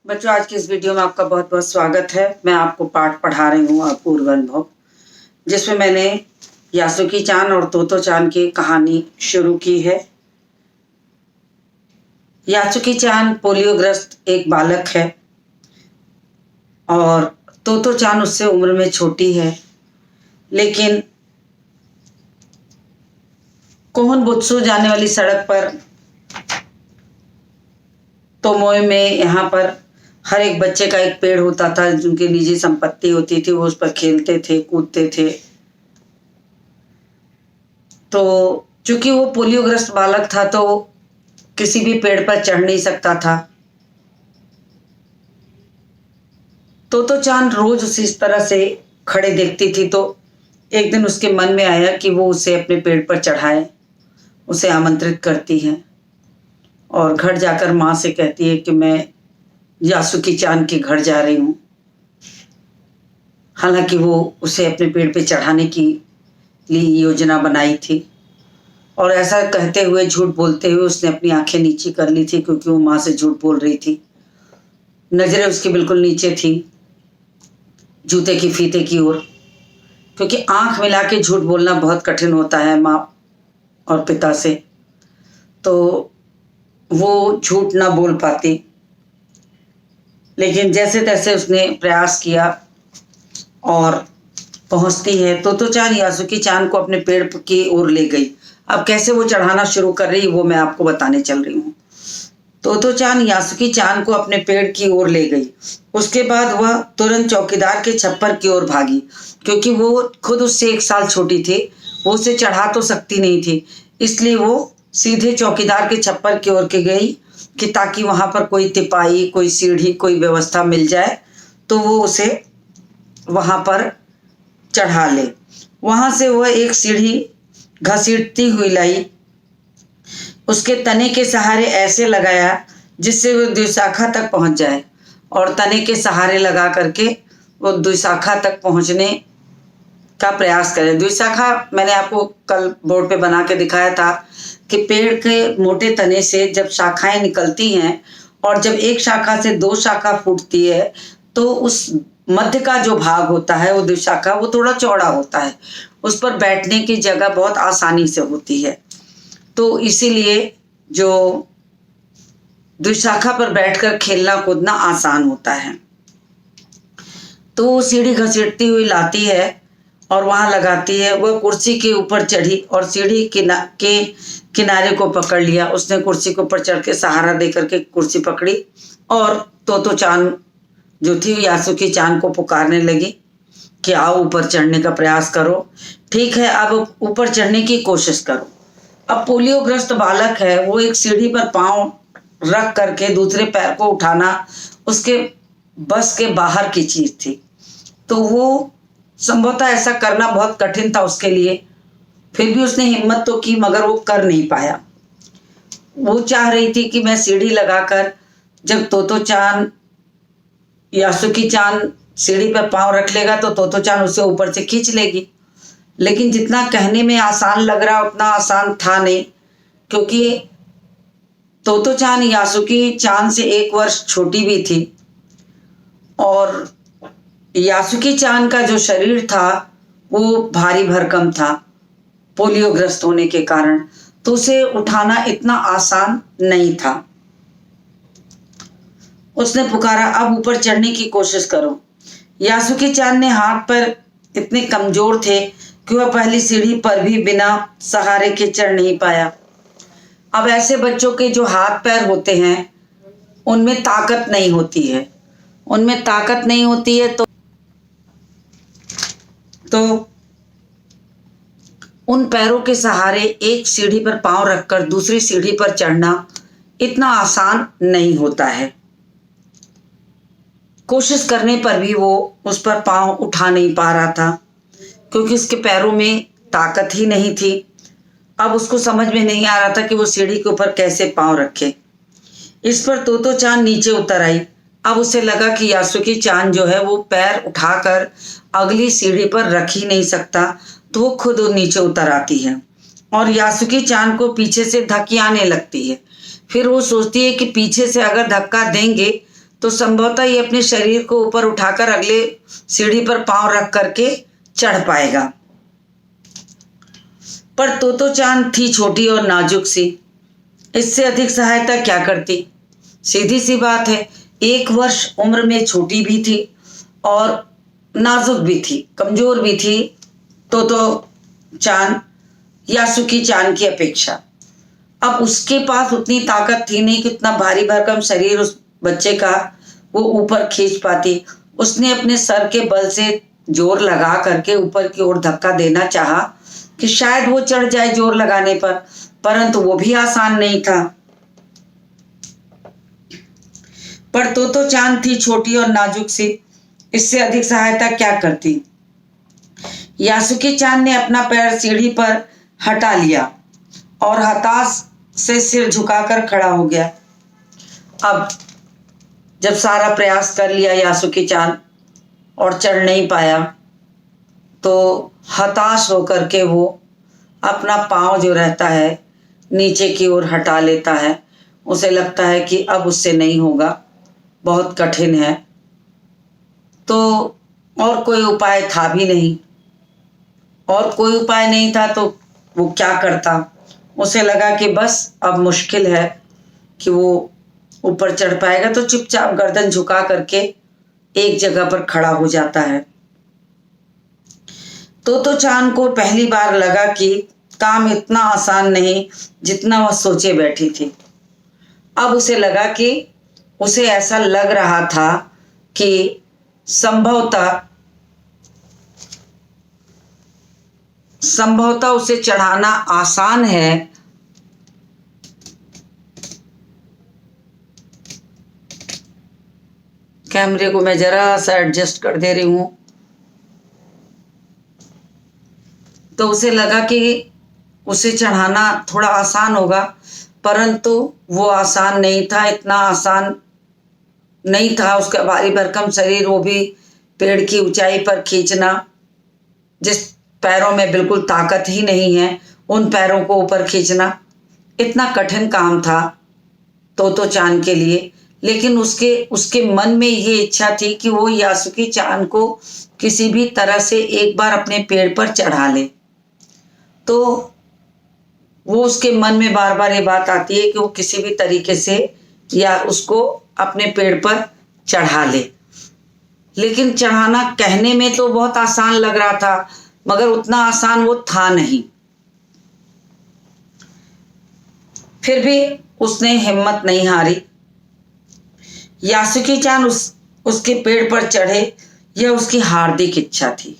बच्चों, आज की इस वीडियो में आपका बहुत बहुत स्वागत है। मैं आपको पाठ पढ़ा रही हूँ अपूर्व अनुभव, जिसमें मैंने यासुकी चान और तोतो चान की कहानी शुरू की है। यासुकी चान पोलियोग्रस्त एक बालक है और तोतो चान उससे उम्र में छोटी है, लेकिन कोहनबुत्सु जाने वाली सड़क पर तोमोए में यहाँ पर हर एक बच्चे का एक पेड़ होता था, जिनकी निजी संपत्ति होती थी। वो उस पर खेलते थे, कूदते थे। तो चूंकि वो पोलियोग्रस्त बालक था तो किसी भी पेड़ पर चढ़ नहीं सकता था। तोतो चान रोज उसे इस तरह से खड़े देखती थी, तो एक दिन उसके मन में आया कि वो उसे अपने पेड़ पर चढ़ाए। उसे आमंत्रित करती है और घर जाकर माँ से कहती है कि मैं यासुकी चान के घर जा रही हूँ। हालांकि वो उसे अपने पेड़ पे चढ़ाने की लिए योजना बनाई थी, और ऐसा कहते हुए, झूठ बोलते हुए उसने अपनी आंखें नीची कर ली थी, क्योंकि वो माँ से झूठ बोल रही थी। नजरें उसकी बिल्कुल नीचे थी, जूते की फीते की ओर, क्योंकि आंख मिला के झूठ बोलना बहुत कठिन होता है माँ और पिता से। तो वो झूठ ना बोल पाती, लेकिन जैसे तैसे उसने प्रयास किया और पहुंचती है। तोतो चान यासुकी चान को अपने पेड़ की ओर ले गई। अब कैसे वो चढ़ाना शुरू कर रही, वो मैं आपको बताने चल रही हूँ। तोतो चान यासुकी चान को अपने पेड़ की ओर ले गई। उसके बाद वह तुरंत चौकीदार के छप्पर की ओर भागी, क्योंकि वो खुद उससे 1 साल छोटी थी। वो उसे चढ़ा तो सकती नहीं थी, इसलिए वो सीधे चौकीदार के छप्पर की ओर के गई कि ताकि वहां पर कोई तिपाई, कोई सीढ़ी, कोई व्यवस्था मिल जाए तो वो उसे वहां पर चढ़ा ले। वहां से वह एक सीढ़ी घसीटती हुई लाई, उसके तने के सहारे ऐसे लगाया जिससे वह द्विशाखा तक पहुंच जाए, और तने के सहारे लगा करके वो द्विशाखा तक पहुंचने का प्रयास करें। द्विशाखा मैंने आपको कल बोर्ड पे बना के दिखाया था कि पेड़ के मोटे तने से जब शाखाएं निकलती हैं और जब एक शाखा से 2 शाखा फूटती है, तो उस मध्य का जो भाग होता है, वो द्विशाखा, वो थोड़ा चौड़ा होता है। उस पर बैठने की जगह बहुत आसानी से होती है। तो इसीलिए जो द्विशाखा पर बैठकर खेलना कूदना आसान होता है। तो वो सीढ़ी घसीटती हुई लाती है और वहां लगाती है। वह कुर्सी के ऊपर चढ़ी और सीढ़ी के किनारे को पकड़ लिया। उसने कुर्सी के ऊपर चढ़ के सहारा दे करके कुर्सी पकड़ी, और तोतो चान जो थी यासुकी चान को पुकारने लगी कि आओ ऊपर चढ़ने का प्रयास करो। ठीक है, अब ऊपर चढ़ने की कोशिश करो। अब पोलियोग्रस्त बालक है, वो एक सीढ़ी पर पांव रख करके दूसरे पैर को उठाना उसके बस के बाहर की चीज थी। तो वो संभवतः ऐसा करना बहुत कठिन था उसके लिए। फिर भी उसने हिम्मत तो की, मगर वो कर नहीं पाया। वो चाह रही थी कि मैं सीढ़ी लगाकर, जब तोतो चान यासुकी चान सीढ़ी पर पांव रख लेगा तो तोतो चान उसे ऊपर से खींच लेगी। लेकिन जितना कहने में आसान लग रहा उतना आसान था नहीं, क्योंकि तोतो चान यासुकी चान से 1 वर्ष छोटी भी थी, और यासुकी चान का जो शरीर था वो भारी भरकम था पोलियोग्रस्त होने के कारण। तो उसे उठाना इतना आसान नहीं था। उसने पुकारा, अब ऊपर चढ़ने की कोशिश करो। यासुकी चान ने हाथ पर इतने कमजोर थे कि वह पहली सीढ़ी पर भी बिना सहारे के चढ़ नहीं पाया। अब ऐसे बच्चों के जो हाथ पैर होते हैं उनमें ताकत नहीं होती है, तो उन पैरों के सहारे एक सीढ़ी पर पांव रखकर दूसरी सीढ़ी पर चढ़ना इतना आसान नहीं होता है। कोशिश करने पर भी वो उस पर पांव उठा नहीं पा रहा था, क्योंकि उसके पैरों में ताकत ही नहीं थी। अब उसको समझ में नहीं आ रहा था कि वो सीढ़ी के ऊपर कैसे पांव रखे। इस पर तोतो चान नीचे उतर आई। अब उसे लगा कि यासुकी चान जो है वो पैर उठाकर अगली सीढ़ी पर रख ही नहीं सकता, तो वो खुद नीचे उतर आती है और यासुकी चान को पीछे से धकियाने लगती है। फिर वो सोचती है कि पीछे से अगर धक्का देंगे तो संभवतः ये अपने शरीर को ऊपर उठाकर अगले सीढ़ी पर पांव रख करके चढ़ पाएगा। पर तोतो चांद थी छोटी और नाजुक सी, इससे अधिक सहायता क्या करती। सीधी सी बात है, 1 वर्ष उम्र में छोटी भी थी और नाजुक भी थी, कमजोर भी थी तोतो चांद यासुकी चांद की अपेक्षा। अब उसके पास उतनी ताकत थी नहीं कि उतना भारी भरकम शरीर उस बच्चे का वो ऊपर खींच पाती। उसने अपने सर के बल से जोर लगा करके ऊपर की ओर धक्का देना चाहा कि शायद वो चढ़ जाए जोर लगाने पर, परंतु वो भी आसान नहीं था। पर तोतो चांद थी छोटी और नाजुक सी, इससे अधिक सहायता क्या करती। यासुकी चांद ने अपना पैर सीढ़ी पर हटा लिया और हताश से सिर झुकाकर खड़ा हो गया। अब जब सारा प्रयास कर लिया यासुकी चांद और चढ़ नहीं पाया, तो हताश होकर के वो अपना पाँव जो रहता है नीचे की ओर हटा लेता है। उसे लगता है कि अब उससे नहीं होगा, बहुत कठिन है। तो और कोई उपाय था भी नहीं, और कोई उपाय नहीं था तो वो क्या करता। उसे लगा कि बस अब मुश्किल है कि वो ऊपर चढ़ पाएगा, तो चुपचाप गर्दन झुका करके एक जगह पर खड़ा हो जाता है। तो चांद को पहली बार लगा कि काम इतना आसान नहीं जितना वह सोचे बैठी थी। अब उसे लगा कि उसे ऐसा लग रहा था कि संभवतः उसे चढ़ाना आसान है, कैमरे को मैं जरा सा एडजस्ट कर दे रही हूं। तो उसे लगा कि उसे चढ़ाना थोड़ा आसान होगा, परंतु वो आसान नहीं था, इतना आसान नहीं था। उसका भारी भरकम शरीर, वो भी पेड़ की ऊंचाई पर खींचना, जिस पैरों में बिल्कुल ताकत ही नहीं है उन पैरों को ऊपर खींचना, इतना कठिन काम था तोतो चांद के लिए। लेकिन उसके मन में ये इच्छा थी कि वो यासुकी चांद को किसी भी तरह से एक बार अपने पेड़ पर चढ़ा ले। तो वो उसके मन में बार बार ये बात आती है कि वो किसी भी तरीके से या उसको अपने पेड़ पर चढ़ा ले। लेकिन चढ़ाना कहने में तो बहुत आसान लग रहा था, मगर उतना आसान वो था नहीं। फिर भी उसने हिम्मत नहीं हारी। यासुकी चांद उसके पेड़ पर चढ़े, यह उसकी हार्दिक इच्छा थी।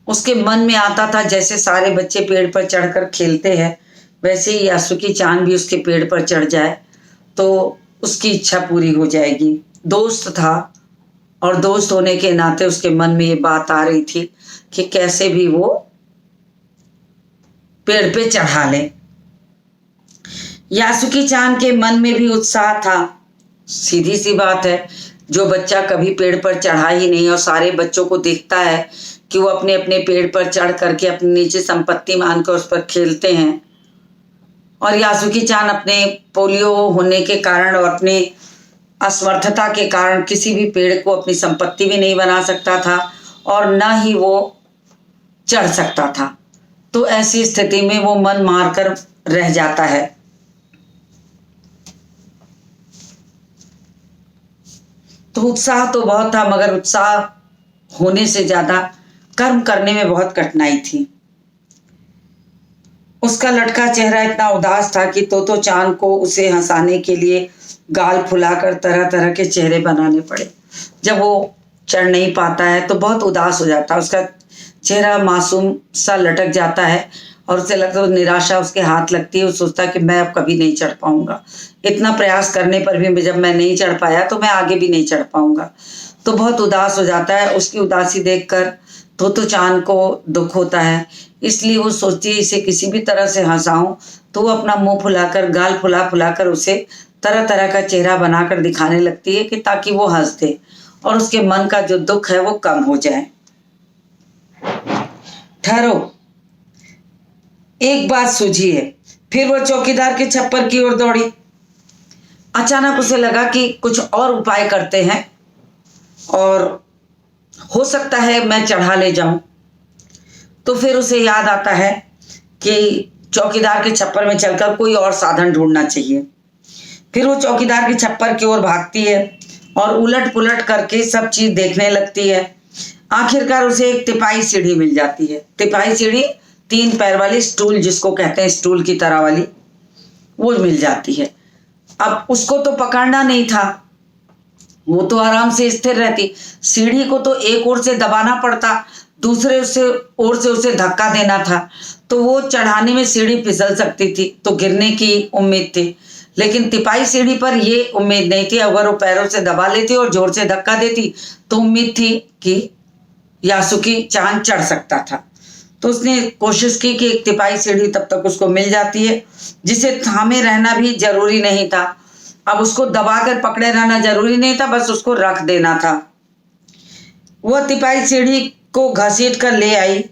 उसके मन में आता था जैसे सारे बच्चे पेड़ पर चढ़कर खेलते हैं, वैसे ही यासुकी चांद भी उसके पेड़ पर चढ़ जाए तो उसकी इच्छा पूरी हो जाएगी। दोस्त था और दोस्त होने के नाते उसके मन में ये बात आ रही थी कि कैसे भी वो पेड़ पे चढ़ा ले। यासुकी चांद के मन में भी उत्साह था। सीधी सी बात है, जो बच्चा कभी पेड़ पर चढ़ा ही नहीं और सारे बच्चों को देखता है कि वो अपने अपने पेड़ पर चढ़ करके अपनी नीचे संपत्ति मानकर उस पर खेलते हैं, और यासुकी चांद अपने पोलियो होने के कारण और अपने असमर्थता के कारण किसी भी पेड़ को अपनी संपत्ति भी नहीं बना सकता था और न ही वो चढ़ सकता था। तो ऐसी स्थिति में वो मन मारकर रह जाता है। तो उत्साह तो बहुत था, मगर उत्साह होने से ज्यादा कर्म करने में बहुत कठिनाई थी। उसका लटका चेहरा इतना उदास था कि तोतो चांद को उसे हंसाने के लिए गाल फुलाकर तरह तरह के चेहरे बनाने पड़े। जब वो चढ़ नहीं पाता है तो बहुत उदास हो जाता है, उसका चेहरा मासूम सा लटक जाता है और उसे लगता है निराशा उसके हाथ लगती है। वो सोचता है कि मैं अब कभी नहीं चढ़ पाऊंगा, इतना प्रयास करने पर भी जब मैं नहीं चढ़ पाया तो मैं आगे भी नहीं चढ़ पाऊंगा। तो बहुत उदास हो जाता है। उसकी उदासी देखकर तोतो चांद को दुख होता है, इसलिए वो सोचती है इसे किसी भी तरह से हंसाऊं। तो वो अपना मुंह फुलाकर गाल फुला फुलाकर उसे तरह तरह का चेहरा बनाकर दिखाने लगती है कि ताकि वो हंस दे और उसके मन का जो दुख है वो कम हो जाए। ठहरो, एक बात सूझी है। फिर वो चौकीदार के छप्पर की ओर दौड़ी। अचानक उसे लगा कि कुछ और उपाय करते हैं और हो सकता है मैं चढ़ा ले जाऊं। तो फिर उसे याद आता है कि चौकीदार के छप्पर में चलकर कोई और साधन ढूंढना चाहिए। फिर वो चौकीदार के छप्पर की ओर भागती है और उलट पुलट करके सब चीज देखने लगती है। आखिरकार उसे एक तिपाही सीढ़ी मिल जाती है। तिपाही सीढ़ी 3 पैर वाली स्टूल, जिसको कहते हैं स्टूल की तरह वाली, वो मिल जाती है। अब उसको तो पकड़ना नहीं था, वो तो आराम से स्थिर रहती। सीढ़ी को तो एक ओर से दबाना पड़ता, दूसरे ओर से उसे धक्का देना था, तो वो चढ़ाने में सीढ़ी फिसल सकती थी, तो गिरने की उम्मीद थी। लेकिन तिपाही सीढ़ी पर ये उम्मीद नहीं थी। अगर वो पैरों से दबा लेती और जोर से धक्का देती तो उम्मीद थी कि यासुकी चान चढ़ सकता था। तो उसने कोशिश की कि एक तिपाही सीढ़ी तब तक उसको मिल जाती है, जिसे थामे रहना भी जरूरी नहीं था। अब उसको दबाकर पकड़े रहना जरूरी नहीं था, बस उसको रख देना था। वह तिपाही सीढ़ी को घसीट कर ले आई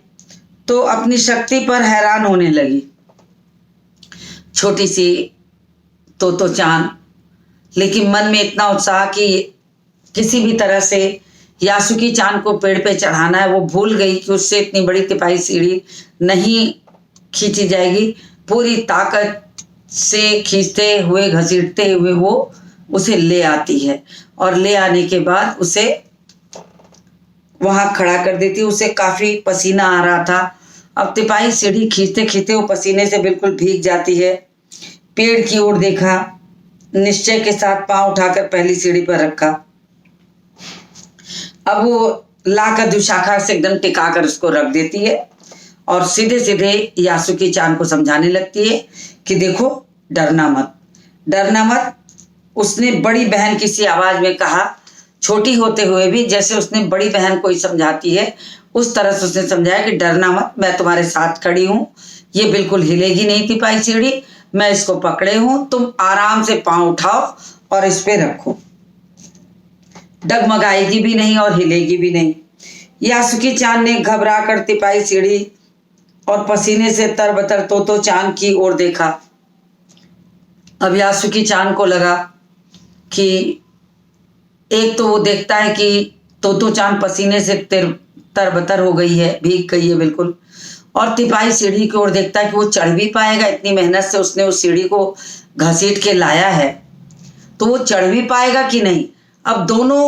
तो अपनी शक्ति पर हैरान होने लगी। छोटी सी तोतो चान, लेकिन मन में इतना उत्साह कि किसी भी तरह से यासुकी चान को पेड़ पे चढ़ाना है। वो भूल गई कि उससे इतनी बड़ी तिपाही सीढ़ी नहीं खींची जाएगी। पूरी ताकत से खींचते हुए घसीटते हुए वो उसे ले आती है और ले आने के बाद उसे वहां खड़ा कर देती। उसे काफी पसीना आ रहा था। अब तिपाही सीढ़ी खींचते खींचते वो पसीने से बिल्कुल भीग जाती है। पेड़ की ओर देखा, निश्चय के साथ पांव उठाकर पहली सीढ़ी पर रखा। अब वो लाकर दुशाखा से एकदम टिकाकर उसको रख देती है और सीधे सीधे यासुकी चान को समझाने लगती है कि देखो, डरना मत, डरना मत। उसने बड़ी बहन की सी आवाज में कहा, छोटी होते हुए भी जैसे उसने बड़ी बहन को ही समझाती है उस तरह से उसने समझाया कि डरना मत, मैं तुम्हारे साथ खड़ी हूं। ये बिल्कुल हिलेगी नहीं तिपाही सीढ़ी, मैं इसको पकड़े हूं, तुम आराम से पांव उठाओ और इस पे रखो, डगमगाएगी भी नहीं और हिलेगी भी नहीं। यासुकी चान ने घबरा कर तिपाही सीढ़ी और पसीने से तरबतर तोतो चान की ओर देखा। अब यासुकी चान को लगा कि एक तो वो देखता है कि तोतो चान पसीने से तरबतर हो गई है, भीग गई है बिल्कुल, और तिपाही सीढ़ी की ओर देखता है कि वो चढ़ भी पाएगा। इतनी मेहनत से उसने उस सीढ़ी को घसीट के लाया है, तो वो चढ़ भी पाएगा कि नहीं। अब दोनों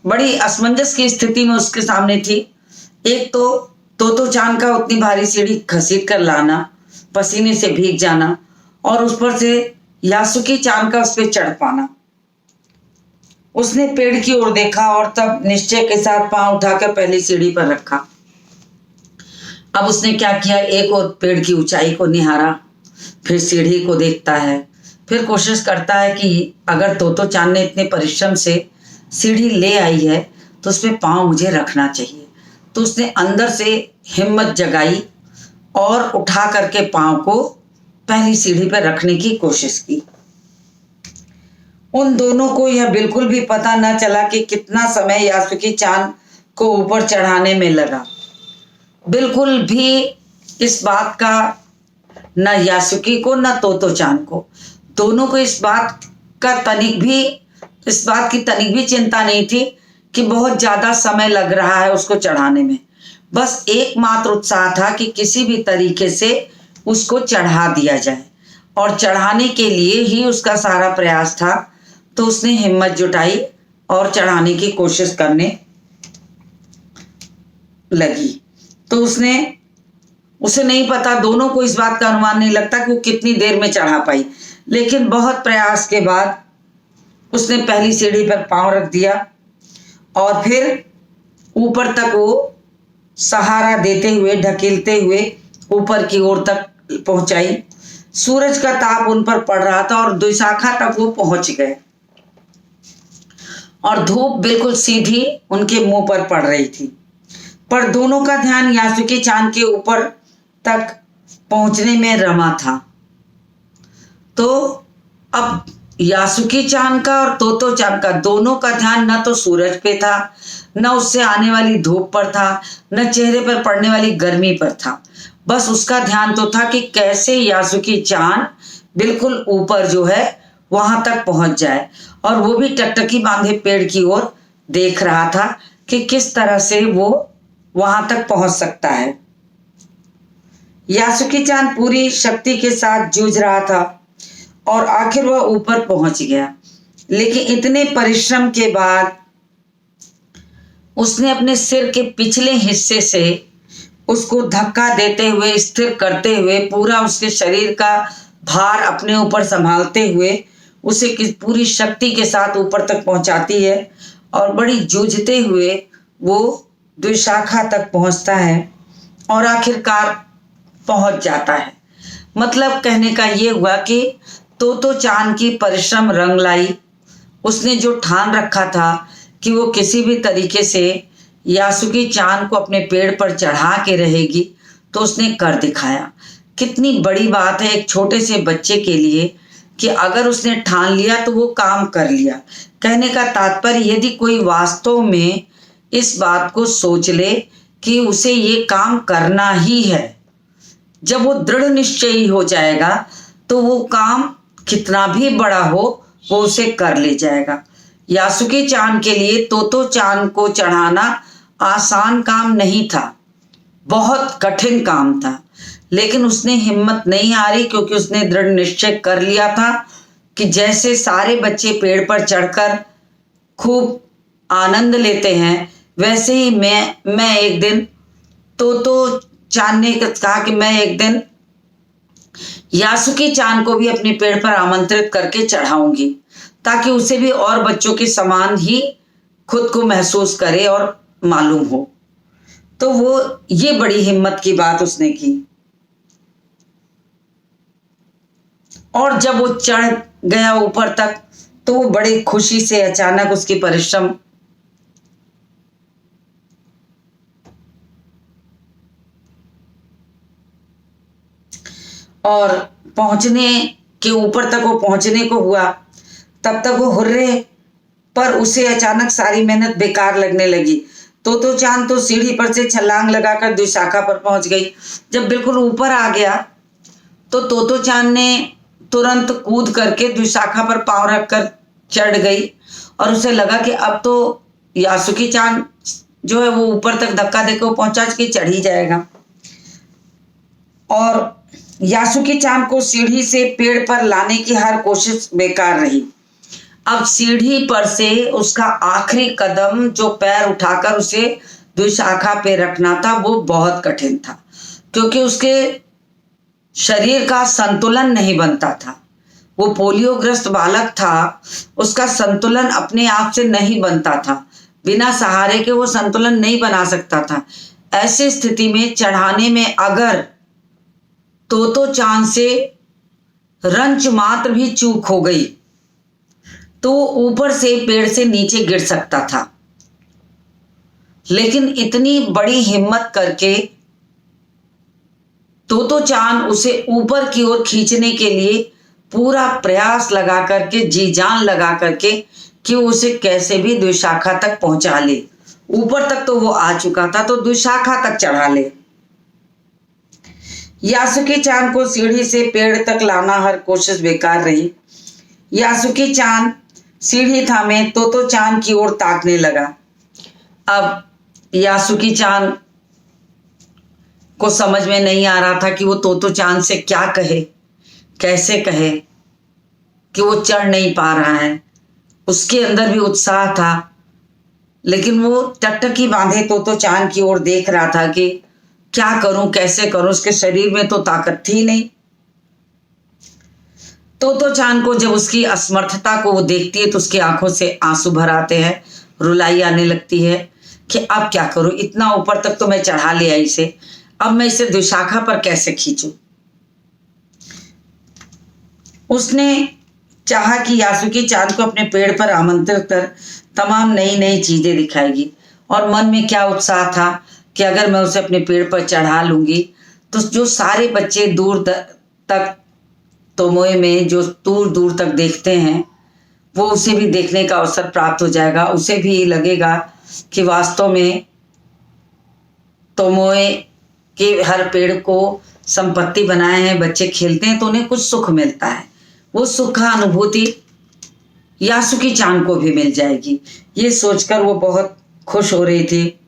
बड़ी असमंजस की स्थिति में उसके सामने थी। एक तो तोतो चान का उतनी भारी सीढ़ी घसीट कर लाना, पसीने से भीग जाना, और उस पर से यासुकी चान का उस पर चढ़ पाना। उसने पेड़ की ओर देखा और तब निश्चय के साथ पांव उठाकर पहली सीढ़ी पर रखा। अब उसने क्या किया, एक और पेड़ की ऊंचाई को निहारा, फिर सीढ़ी को देखता है, फिर कोशिश करता है कि अगर तोतो चान ने इतने परिश्रम से सीढ़ी ले आई है तो उस पर पाँव मुझे रखना चाहिए। तो उसने अंदर से हिम्मत जगाई और उठा करके पाँव को पहली सीढ़ी पर रखने की कोशिश की। उन दोनों को यह बिल्कुल भी पता न चला कि कितना समय यासुकी चान को ऊपर चढ़ाने में लगा। बिल्कुल भी इस बात का न यासुकी को न तोतो चान को, दोनों को इस बात की तनिक भी चिंता नहीं थी कि बहुत ज्यादा समय लग रहा है उसको चढ़ाने में। बस एकमात्र उत्साह था कि किसी भी तरीके से उसको चढ़ा दिया जाए, और चढ़ाने के लिए ही उसका सारा प्रयास था। तो उसने हिम्मत जुटाई और चढ़ाने की कोशिश करने लगी। तो उसे नहीं पता, दोनों को इस बात का अनुमान नहीं लगता कि वो कितनी देर में चढ़ा पाई, लेकिन बहुत प्रयास के बाद उसने पहली सीढ़ी पर पांव रख दिया और फिर ऊपर तक वो सहारा देते हुए, ढकेलते हुए ऊपर की ओर तक पहुंचाई। सूरज का ताप उन पर पड़ रहा था और दुशाखा तक वो पहुंच गए और धूप बिल्कुल सीधी उनके मुंह पर पड़ रही थी। पर दोनों का ध्यान यासुकी चान के ऊपर तक पहुंचने में रमा था। तो अब यासुकी चान का और तोतो चान का, दोनों का ध्यान न तो सूरज पे था, न उससे आने वाली धूप पर था, न चेहरे पर पड़ने वाली गर्मी पर था। बस उसका ध्यान तो था कि कैसे यासुकी चान बिल्कुल ऊपर जो है वहां तक पहुंच जाए। और वो भी टकटकी बांधे पेड़ की ओर देख रहा था कि किस तरह से वो वहां तक पहुंच सकता है। यासुकी चांद पूरी शक्ति के साथ जूझ रहा था और आखिर वह ऊपर पहुंच गया। लेकिन इतने परिश्रम के बाद उसने अपने सिर के पिछले हिस्से से उसको धक्का देते हुए, स्थिर करते हुए, पूरा उसके शरीर का भार अपने ऊपर संभालते हुए उसे पूरी शक्ति के साथ ऊपर तक पहुंचाती है और बड़ी जूझते हुए वो द्विशाखा तक पहुंचता है और आखिरकार पहुंच जाता है। मतलब कहने का ये हुआ कि तोतो चांद की परिश्रम रंग लाई। उसने जो ठान रखा था कि वो किसी भी तरीके से यासुकी चांद को अपने पेड़ पर चढ़ा के रहेगी, तो उसने कर दिखाया। कितनी बड़ी बात है एक छोटे से बच्चे के लिए कि अगर उसने ठान लिया तो वो काम कर लिया। कहने का तात्पर्य यदि कोई वास्तव में इस बात को सोच ले कि उसे ये काम करना ही है, जब वो दृढ़ निश्चयी हो जाएगा तो वो काम कितना भी बड़ा हो वो उसे कर ले जाएगा। यासुकी चांद के लिए तोतो चांद को चढ़ाना आसान काम नहीं था, बहुत कठिन काम था। लेकिन उसने हिम्मत नहीं हारी क्योंकि उसने दृढ़ निश्चय कर लिया था कि जैसे सारे बच्चे पेड़ पर चढ़कर खूब आनंद लेते हैं, वैसे ही मैं एक दिन तोतो चांद ने कहा कि मैं एक दिन यासुकी चांद को भी अपने पेड़ पर आमंत्रित करके चढ़ाऊंगी, ताकि उसे भी और बच्चों के समान ही खुद को महसूस करे और मालूम हो। तो वो ये बड़ी हिम्मत की बात उसने की। और जब वो चढ़ गया ऊपर तक तो वो बड़ी खुशी से अचानक उसकी परिश्रम और पहुंचने के ऊपर तक वो पहुंचने को हुआ, तब तक वो हुर्रे, पर उसे अचानक सारी मेहनत बेकार लगने लगी। तोतो चांद तो सीढ़ी पर से छलांग लगाकर द्विशाखा पर पहुंच गई। जब बिल्कुल ऊपर आ गया तो तोतो चांद ने तुरंत कूद करके द्विशाखा पर पांव रखकर चढ़ गई और उसे लगा कि अब तो यासुकी चांद जो है वो ऊपर तक धक्का देकर पहुंचा के चढ़ ही जाएगा। और यासुकी चांद को सीढ़ी से पेड़ पर लाने की हर कोशिश बेकार रही। अब सीढ़ी पर से उसका आखिरी कदम जो पैर उठाकर उसे द्विशाखा पे रखना था वो बहुत कठिन था, क्योंकि उसके शरीर का संतुलन नहीं बनता था। वो पोलियोग्रस्त बालक था, उसका संतुलन अपने आप से नहीं बनता था, बिना सहारे के वो संतुलन नहीं बना सकता था। ऐसी स्थिति में चढ़ाने में अगर तोतो चांद से रंच मात्र भी चूक हो गई तो ऊपर से पेड़ से नीचे गिर सकता था। लेकिन इतनी बड़ी हिम्मत करके तोतो चांद उसे ऊपर की ओर खींचने के लिए पूरा प्रयास लगा करके, जी जान लगा करके कि उसे कैसे भी द्विशाखा तक पहुंचा ले। ऊपर तक तो वो आ चुका था, तो द्विशाखा तक चढ़ा ले। यासुकी चांद को सीढ़ी से पेड़ तक लाना हर कोशिश बेकार रही। यासुकी चांद सीढ़ी थामे तोतो चांद की ओर ताकने लगा। अब यासुकी चांद को समझ में नहीं आ रहा था कि वो तोतो चांद से क्या कहे, कैसे कहे, कि वो चढ़ नहीं पा रहा है। उसके अंदर भी उत्साह था, लेकिन वो टकटकी बांधे तोतो चांद की ओर देख रहा था कि क्या करूं, कैसे करूं। उसके शरीर में तो ताकत थी नहीं। तोतो चांद को जब उसकी असमर्थता को वो देखती है तो उसकी आंखों से आंसू भर आते हैं, रुलाई आने लगती है कि अब क्या करूं, इतना ऊपर तक तो मैं चढ़ा लिया इसे, अब मैं इसे द्विशाखा पर कैसे खींचूं। उसने चाहा कि यासुकी चांद को अपने पेड़ पर आमंत्रित कर तमाम नई नई चीजें दिखाएगी, और मन में क्या उत्साह था कि अगर मैं उसे अपने पेड़ पर चढ़ा लूंगी तो जो सारे बच्चे दूर तक तोमोए में जो दूर दूर तक देखते हैं वो उसे भी देखने का अवसर प्राप्त हो जाएगा। उसे भी लगेगा कि वास्तव में तोमोए के हर पेड़ को संपत्ति बनाए हैं, बच्चे खेलते हैं तो उन्हें कुछ सुख मिलता है। वो सुख का अनुभूति यासुकी चान को भी मिल जाएगी। ये सोचकर वो बहुत खुश हो रही थी,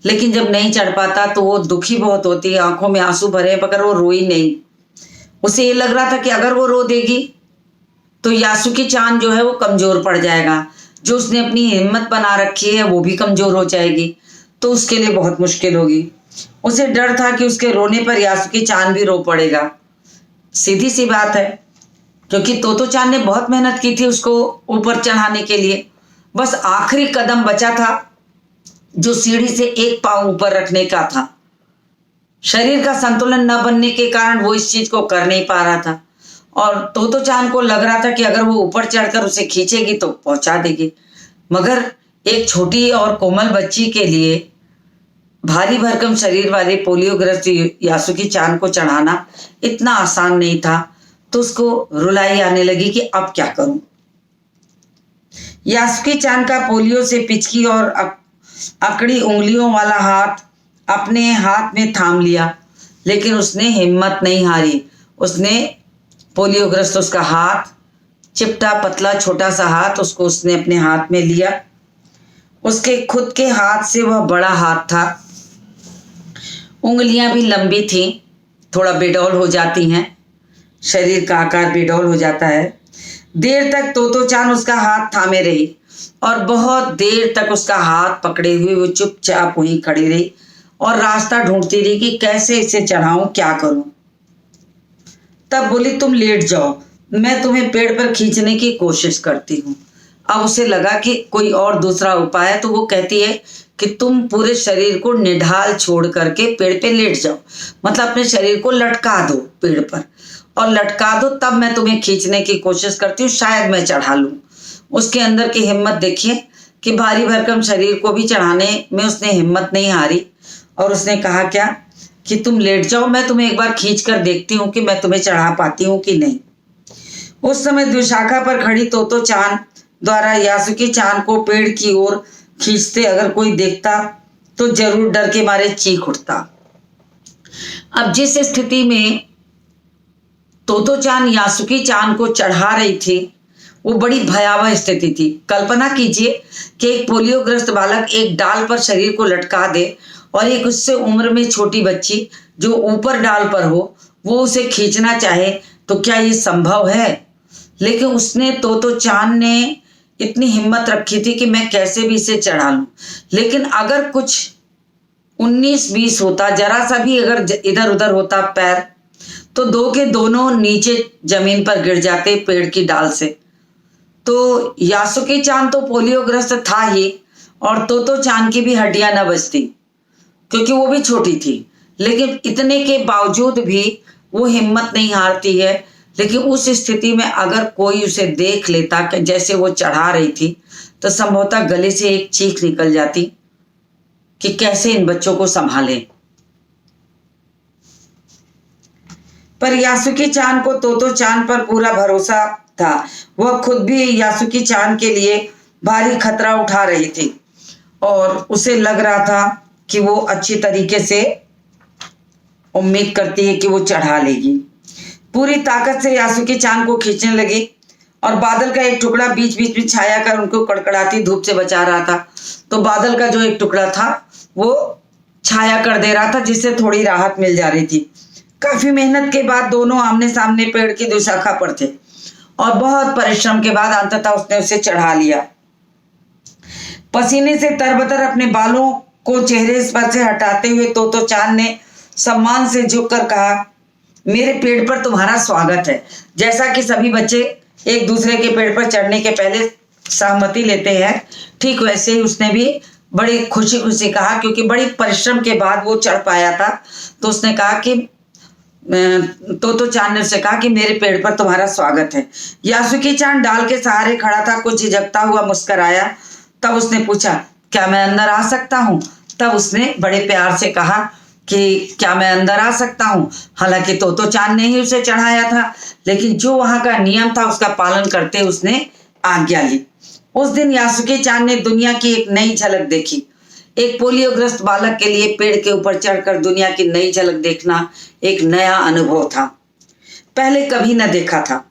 लेकिन जब नहीं चढ़ पाता तो वो दुखी बहुत होती है, आंखों में आंसू भरे, मगर वो रोई नहीं। उसे ये लग रहा था कि अगर वो रो देगी तो यासुकी चान जो है वो कमजोर पड़ जाएगा, जो उसने अपनी हिम्मत बना रखी है वो भी कमजोर हो जाएगी, तो उसके लिए बहुत मुश्किल होगी। उसे डर था कि उसके रोने पर यासुकी चान भी रो पड़ेगा। सीधी सी बात है, क्योंकि तोतो चान ने बहुत मेहनत की थी उसको ऊपर चढ़ाने के लिए। बस आखिरी कदम बचा था जो सीढ़ी से एक पांव ऊपर रखने का था। शरीर का संतुलन न बनने के कारण वो इस चीज को कर नहीं पा रहा था, और तोतो चान को लग रहा था कि अगर वो ऊपर चढ़कर उसे खींचेगी तो पहुंचा देगी। मगर एक छोटी और कोमल बच्ची के लिए भारी भरकम शरीर वाले पोलियोग्रस्त यासुकी चान को चढ़ाना इतना आसान नहीं था। तो उसको रुलाई आने लगी कि अब क्या करूं। यासुकी चान का पोलियो से पिचकी और अकड़ी उंगलियों वाला हाथ अपने हाथ में थाम लिया, लेकिन उसने हिम्मत नहीं हारी। उसने पोलियोग्रस्त उसका हाथ, चिपटा पतला छोटा सा हाथ, उसको उसने अपने हाथ में लिया। उसके खुद के हाथ से वह बड़ा हाथ था, उंगलियां भी लंबी थीं, थोड़ा बेडौल हो जाती हैं, शरीर का आकार बेडौल हो जाता है। देर तक तोतो चान उसका हाथ थामे रही और बहुत देर तक उसका हाथ पकड़े हुए वो चुपचाप वहीं खड़ी रही और रास्ता ढूंढती रही कि कैसे इसे चढ़ाऊं, क्या करूं। तब बोली, तुम लेट जाओ, मैं तुम्हें पेड़ पर खींचने की कोशिश करती हूँ। अब उसे लगा कि कोई और दूसरा उपाय है, तो वो कहती है कि तुम पूरे शरीर को निढाल छोड़ करके पेड़ पे लेट जाओ, मतलब अपने शरीर को लटका दो पेड़ पर और लटका दो, तब मैं तुम्हें खींचने की कोशिश करती हूँ, शायद मैं चढ़ा लूँ। उसके अंदर की हिम्मत देखिए कि भारी भरकम शरीर को भी चढ़ाने में उसने हिम्मत नहीं हारी, और उसने कहा क्या कि तुम लेट जाओ, मैं तुम्हें एक बार खींच कर देखती हूँ कि मैं तुम्हें चढ़ा पाती हूँ कि नहीं। उस समय द्विशाखा पर खड़ी तोतो चान द्वारा यासुकी चान को पेड़ की ओर खींचते अगर कोई देखता तो जरूर डर के मारे चीख उठता। अब जिस स्थिति में तोतो चान यासुकी चान को चढ़ा रही थी वो बड़ी भयावह स्थिति थी। कल्पना कीजिए कि एक पोलियोग्रस्त बालक एक डाल पर शरीर को लटका दे और एक उससे उम्र में छोटी बच्ची जो ऊपर डाल पर हो वो उसे खींचना चाहे, तो क्या ये संभव है? लेकिन उसने तोतो चान ने इतनी हिम्मत रखी थी कि मैं कैसे भी इसे चढ़ा लूं। लेकिन अगर कुछ 19-20 होता, जरा सा भी अगर इधर उधर होता पैर, तो दो के दोनों नीचे जमीन पर गिर जाते पेड़ की डाल से। तो यासुकी चान तो पोलियोग्रस्त था ही, और तोतो चान की भी हड्डियां न बचती क्योंकि वो भी छोटी थी। लेकिन इतने के बावजूद भी वो हिम्मत नहीं हारती है। लेकिन उस स्थिति में अगर कोई उसे देख लेता कि जैसे वो चढ़ा रही थी, तो संभवतः गले से एक चीख निकल जाती कि कैसे इन बच्चों को संभालें। पर यासुकी चान को तोतो चान पर पूरा भरोसा था। वह खुद भी यासुकी चान के लिए भारी खतरा उठा रही थी और उसे लग रहा था कि वो अच्छी तरीके से उम्मीद करती है कि वो चढ़ा लेगी। पूरी ताकत से यासुकी चान को खींचने लगी और बादल का एक टुकड़ा बीच बीच में छाया कर उनको कड़कड़ाती धूप से बचा रहा था। तो बादल का जो एक टुकड़ा था वो छाया कर दे रहा था, जिससे थोड़ी राहत मिल जा रही थी। काफी मेहनत के बाद दोनों आमने सामने पेड़ की द्विशाखा पर थे और बहुत परिश्रम के बाद अंततः उसने उसे चढ़ा लिया। पसीने से तरबतर अपने बालों को चेहरे पर से हटाते हुए तोतो चान ने सम्मान से झुककर कहा, मेरे पेड़ पर तुम्हारा स्वागत है। जैसा कि सभी बच्चे एक दूसरे के पेड़ पर चढ़ने के पहले सहमति लेते हैं, ठीक वैसे ही उसने भी बड़ी खुशी खुशी कहा, क्योंकि बड़ी परिश्रम के बाद वो चढ़ पाया था। तो उसने कहा कि तोतो चान ने उससे कहा कि मेरे पेड़ पर तुम्हारा स्वागत है। यासुकी चान डाल के सहारे खड़ा था, कुछ झिझकता हुआ मुस्कुराया। तब उसने पूछा, क्या मैं अंदर आ सकता हूँ? तब उसने बड़े प्यार से कहा कि क्या मैं अंदर आ सकता हूँ। हालांकि तोतो चान ने ही उसे चढ़ाया था, लेकिन जो वहां का नियम था उसका पालन करते उसने आज्ञा ली। उस दिन यासुकी चान ने दुनिया की एक नई झलक देखी। एक पोलियोग्रस्त बालक के लिए पेड़ के ऊपर चढ़कर दुनिया की नई झलक देखना एक नया अनुभव था, पहले कभी न देखा था।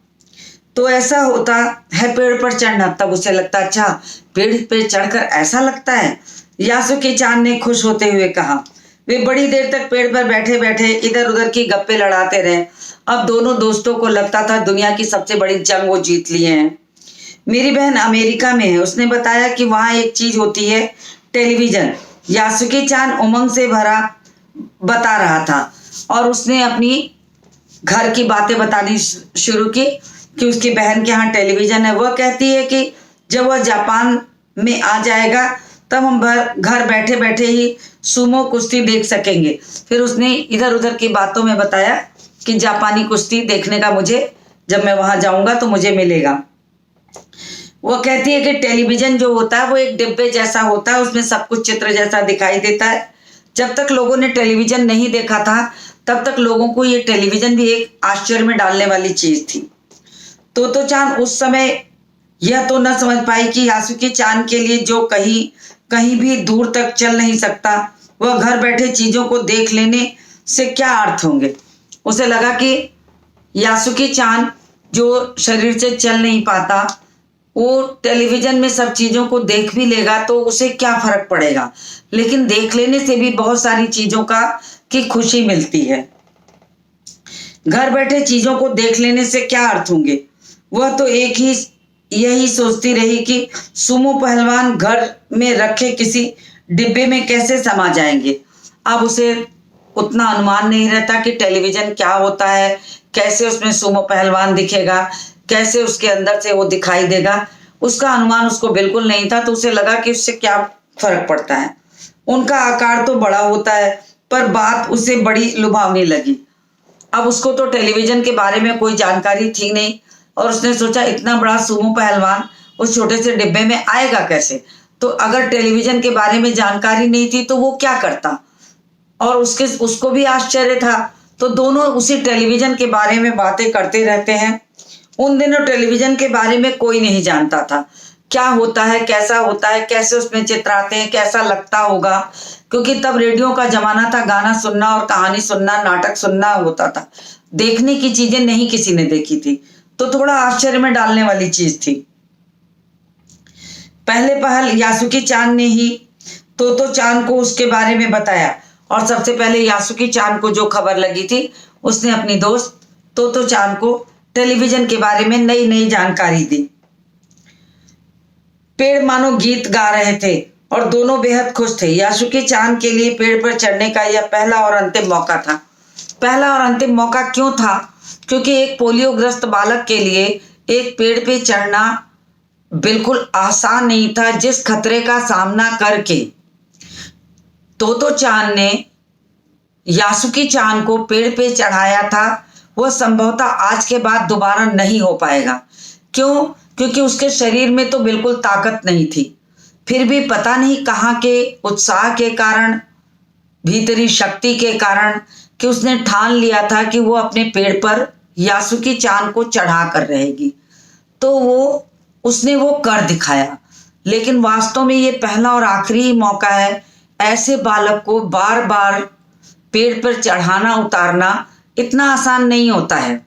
तो ऐसा होता है पेड़ पर चढ़ना। तब उसे लगता, अच्छा पेड़ पे चढ़कर ऐसा लगता है। यासुकी चान ने खुश होते हुए कहा। वे बड़ी देर तक पेड़ पर बैठे बैठे इधर उधर की गप्पे लड़ाते रहे। अब दोनों दोस्तों को लगता था दुनिया की सबसे बड़ी जंग वो जीत लिए हैं। मेरी बहन अमेरिका में है, उसने बताया कि वहां एक चीज होती है, टेलीविजन। यासुकी चान उमंग से भरा बता रहा था और उसने अपनी घर की बातें बतानी शुरू की कि उसकी बहन के यहाँ टेलीविजन है। वह कहती है कि जब वह जापान में आ जाएगा तब हम घर बैठे बैठे ही सुमो कुश्ती देख सकेंगे। फिर उसने इधर उधर की बातों में बताया कि जापानी कुश्ती देखने का मुझे, जब मैं वहां जाऊंगा तो मुझे मिलेगा। वह कहती है कि टेलीविजन जो होता है वो एक डिब्बे जैसा होता है, उसमें सब कुछ चित्र जैसा दिखाई देता है। जब तक लोगों ने टेलीविजन नहीं देखा था तब तक लोगों को ये टेलीविजन भी एक आश्चर्य में डालने वाली चीज थी। तोतो चान उस समय यह तो न समझ पाई कि यासुकी चान के लिए जो कहीं कहीं भी दूर तक चल नहीं सकता, वह घर बैठे चीजों को देख लेने से क्या अर्थ होंगे। उसे लगा कि यासुकी चान जो शरीर से चल नहीं पाता, वो टेलीविजन में सब चीजों को देख भी लेगा तो उसे क्या फर्क पड़ेगा। लेकिन देख लेने से भी बहुत सारी चीजों की खुशी मिलती है। घर बैठे चीजों को देख लेने से क्या अर्थ होंगे। वह तो यही सोचती रही कि सुमो पहलवान घर में रखे किसी डिब्बे में कैसे समा जाएंगे। अब उसे उतना अनुमान नहीं रहता कि टेलीविजन क्या होता है, कैसे उसमें सुमो पहलवान दिखेगा, कैसे उसके अंदर से वो दिखाई देगा। उसका अनुमान उसको बिल्कुल नहीं था। तो उसे लगा कि उससे क्या फर्क पड़ता है, उनका आकार तो बड़ा होता है। पर बात उसे बड़ी लुभावनी लगी। अब उसको तो टेलीविजन के बारे में कोई जानकारी थी नहीं और उसने सोचा इतना बड़ा सुमो पहलवान उस छोटे से डिब्बे में आएगा कैसे। तो अगर टेलीविजन के बारे में जानकारी नहीं थी तो वो क्या करता, और उसको भी आश्चर्य था। तो दोनों उसी टेलीविजन के बारे में बातें करते रहते हैं। उन दिनों टेलीविजन के बारे में कोई नहीं जानता था, क्या होता है, कैसा होता है, कैसे उसमें चित्र आते हैं, कैसा लगता होगा, क्योंकि तब रेडियो का जमाना था। गाना सुनना और कहानी सुनना, नाटक सुनना होता था। देखने की चीजें नहीं किसी ने देखी थी, तो थोड़ा आश्चर्य में डालने वाली चीज थी। पहले पहल यासुकी चान ने ही तोतो चान को उसके बारे में बताया और सबसे पहले यासुकी चान को जो खबर लगी थी उसने अपनी दोस्त तोतो चान को टेलीविजन के बारे में नई नई जानकारी दी। पेड़ मानो गीत गा रहे थे और दोनों बेहद खुश थे। यासुकी चान के लिए पेड़ पर चढ़ने का यह पहला और अंतिम मौका था। पहला और अंतिम मौका क्यों था? क्योंकि एक पोलियोग्रस्त बालक के लिए एक पेड़ पे चढ़ना बिल्कुल आसान नहीं था। जिस खतरे का सामना करके तोतो चान ने यासुकी चान को पेड़ पे चढ़ाया था, वह संभवतः आज के बाद दोबारा नहीं हो पाएगा। क्यों? क्योंकि उसके शरीर में तो बिल्कुल ताकत नहीं थी। फिर भी पता नहीं कहाँ के उत्साह के कारण, भीतरी शक्ति के कारण, कि उसने ठान लिया था कि वो अपने पेड़ पर यासुकी चान को चढ़ा कर रहेगी। तो उसने वो कर दिखाया। लेकिन वास्तव में ये पहला और आखिरी मौका है। ऐसे बालक को बार बार पेड़ पर चढ़ाना उतारना इतना आसान नहीं होता है।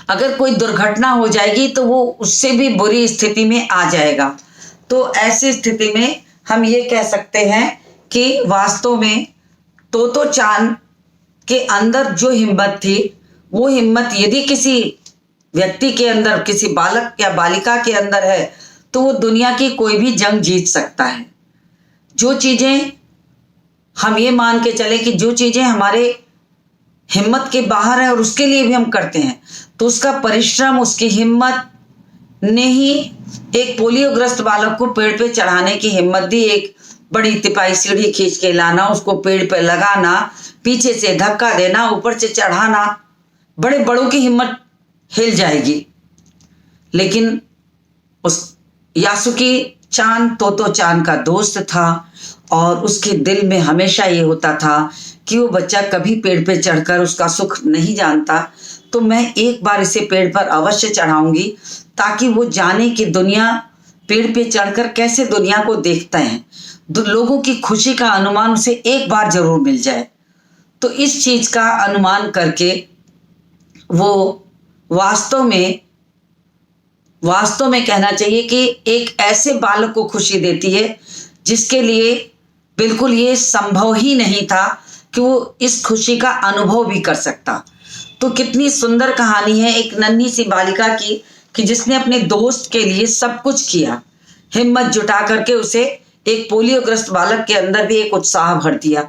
अगर कोई दुर्घटना हो जाएगी तो वो उससे भी बुरी स्थिति में आ जाएगा। तो ऐसी स्थिति में हम ये कह सकते हैं कि वास्तव में तोतो चान के अंदर जो हिम्मत थी, वो हिम्मत यदि किसी व्यक्ति के अंदर, किसी बालक या बालिका के अंदर है, तो वो दुनिया की कोई भी जंग जीत सकता है। जो चीजें हम ये मान के चले कि जो चीजें हमारे हिम्मत के बाहर है और उसके लिए भी हम करते हैं, तो उसका परिश्रम, उसकी हिम्मत ने ही एक पोलियोग्रस्त बालक को पेड़ पे चढ़ाने की हिम्मत दी। एक बड़ी तिपाही सीढ़ी खींच के लाना, उसको पेड़ पे लगाना, पीछे से धक्का देना, ऊपर से चढ़ाना, बड़े बड़ों की हिम्मत हिल जाएगी। लेकिन उस यासुकी चान तोतो चान का दोस्त था और उसके दिल में हमेशा ये होता था कि वो बच्चा कभी पेड़ पे चढ़कर उसका सुख नहीं जानता, तो मैं एक बार इसे पेड़ पर अवश्य चढ़ाऊंगी ताकि वो जाने कि दुनिया पेड़ पे चढ़कर कैसे दुनिया को देखते हैं, लोगों की खुशी का अनुमान उसे एक बार जरूर मिल जाए। तो इस चीज का अनुमान करके वो वास्तव में वास्तव में कहना चाहिए कि एक ऐसे बालक को खुशी देती है जिसके लिए बिल्कुल ये संभव ही नहीं था कि वो इस खुशी का अनुभव भी कर सकता। तो कितनी सुंदर कहानी है एक नन्ही सी बालिका की कि जिसने अपने दोस्त के लिए सब कुछ किया, हिम्मत जुटा करके उसे एक पोलियोग्रस्त बालक के अंदर भी एक उत्साह भर दिया।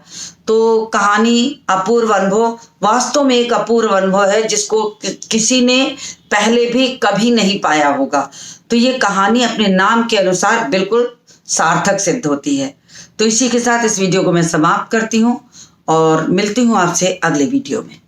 तो कहानी अपूर्व अनुभव, वास्तव में एक अपूर्व अनुभव है जिसको किसी ने पहले भी कभी नहीं पाया होगा। तो ये कहानी अपने नाम के अनुसार बिल्कुल सार्थक सिद्ध होती है। तो इसी के साथ इस वीडियो को मैं समाप्त करती हूँ और मिलती हूँ आपसे अगले वीडियो में।